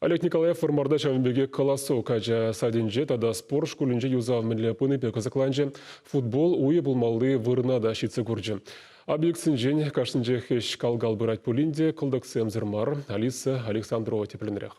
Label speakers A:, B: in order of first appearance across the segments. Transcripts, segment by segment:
A: Олег Николаев формарда чавынбеге колосо кажа садинже тада спорт школинже юзав миллиапыны пекозакланже футбол уе булмалды вырна да щице гурджи. Объектсин жень кашсынже хеш калгал бырать пулинде кылдыксем зырмар Алиса Александрова тепленрех.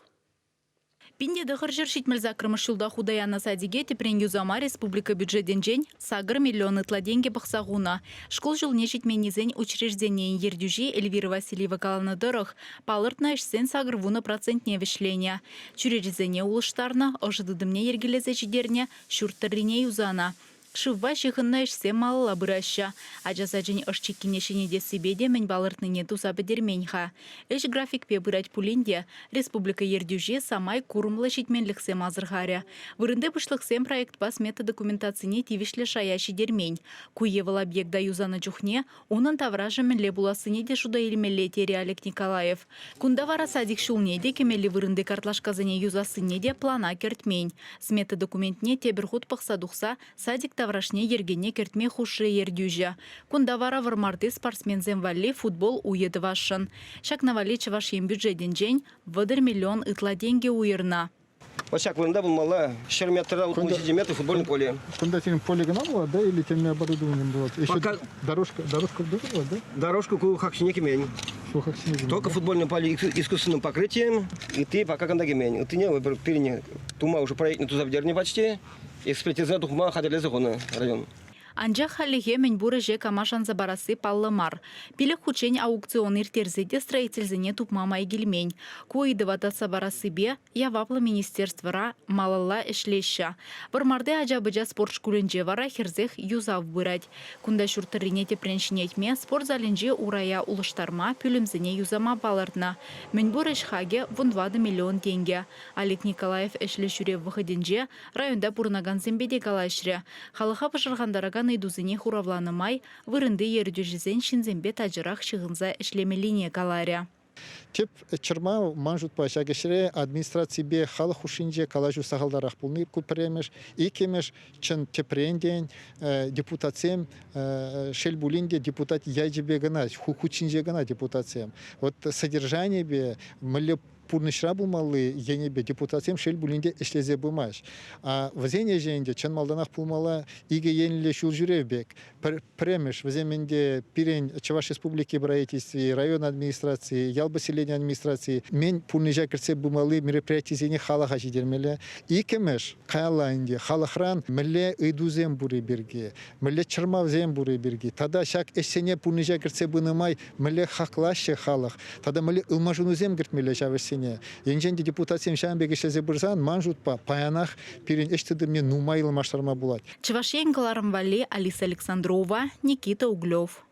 B: Пинде дăхăр çирçитмель закрымыш юлда худаяна садиге тепрен юзама республика бюджетен жень сагыр миллион ытладенге бақсағуна. Школ жылне жетменезен учреждение ердюжи Эльвира Васильева каланы дырых, палыртна ішсен сагыр вуна процентне вишления. Чурежезене улыштарна, ожыдыдымне ергелезе жидерне, шурттыррине юзана. Шывва жығынна ішсе малыла бұраща. Ажаса жын ұшчеккенешіне де себеде мен балыртныне туза бідерменха. Эш график пе бұрать пулинде республика ердюже самай курымлы жетменліксем азырғаря. Вырынды бұшлықсем проект бас метадокументацияне тивишлі шаяши дермень. Куевал объект да юзана жүхне, онын тавражы мінле буласыне де шуда елмелі тері Олег Николаев. Кундавара садик шулне де кемелі вырынды картлашказыне юзасыне де плана кертмень. С метадокументне тебір худ пықса дұқса садик таврашне ергене кертме хуши ердюжа. Кундавара вармарды спортсмензем валли футбол уеді вашын. Шакнавали чавашем бюджетен жень вадыр миллион ытла деньги уйырна.
C: Вот шаг вырында был мала, 4 метра, 10 метров футбольное поле.
D: Куда тем полигона была, да, или тем оборудованием было? Еще
C: Пока...
D: дорожка была, да?
C: Дорожка к Хаксинекимень. Только футбольное поле искусственным покрытием, и ты пока кандагимень. Ты не выбор перене, тума уже проект не туза вдерни почти, экспертиза тухма хадерлеза район.
B: Анжа халлиге мен буры же камашан забарасы паллымар. Пилі хучень аукцион иртерзеде строительзене тупмамай гельмень. Куидывата сабарасы бе яваплы министерствора малалла эшлеща. Вармарды ажабыжа спорт шкулінже вара херзех юзав бұрать. Кунда шуртырине тепреншінетме спортзалінже урая улыштарма пүлімзіне юзама балырдна. Мен буры шхаге 20 миллион тенге. Олег Николаев эшлі жүре выходинже районда бурнаган зембеде калашря. Халыха пышырғандараган идузыне хуравланымай, вырынды ердюжізен шинзембе тажырақ шығынза ішлемелине каларя.
D: Теп чырма манжут пашагешре администрации бе халық ушинже калажу сағалдарақ бұлны көпіремеш, икемеш чын тепренден депутациям шелбулинде депутат яйжебе гана, хучинже гана депутациям. Вот содержание бе мүлі пурнышра булмалы енебе депутациям шел булинде эшлезе булмаш. А вазене женде чын малданах булмала иге енле шул жүревбек. Премеш ваземенде пирен Чуваш республики правительстве, район администрации, ял поселение администрации мен пурныша кирсе булмалы мероприятие зене халаха жидермеле. Икемеш каяланде халахран меле ыйдузем бури берге, меле чырма взем бури берге. Тада шак эсене пурныша кирсе бунымай меле хаклаще халах. Тада меле ылмажунузем гиртмеле шаверсене. Енженде депутациям шамбеге шлезе бұрзан, манжутпа, паянах, перен эштедімне нумайлы маштарма булат.
B: Чувашен Каларам Валли, Алиса Александрова, Никита Углев.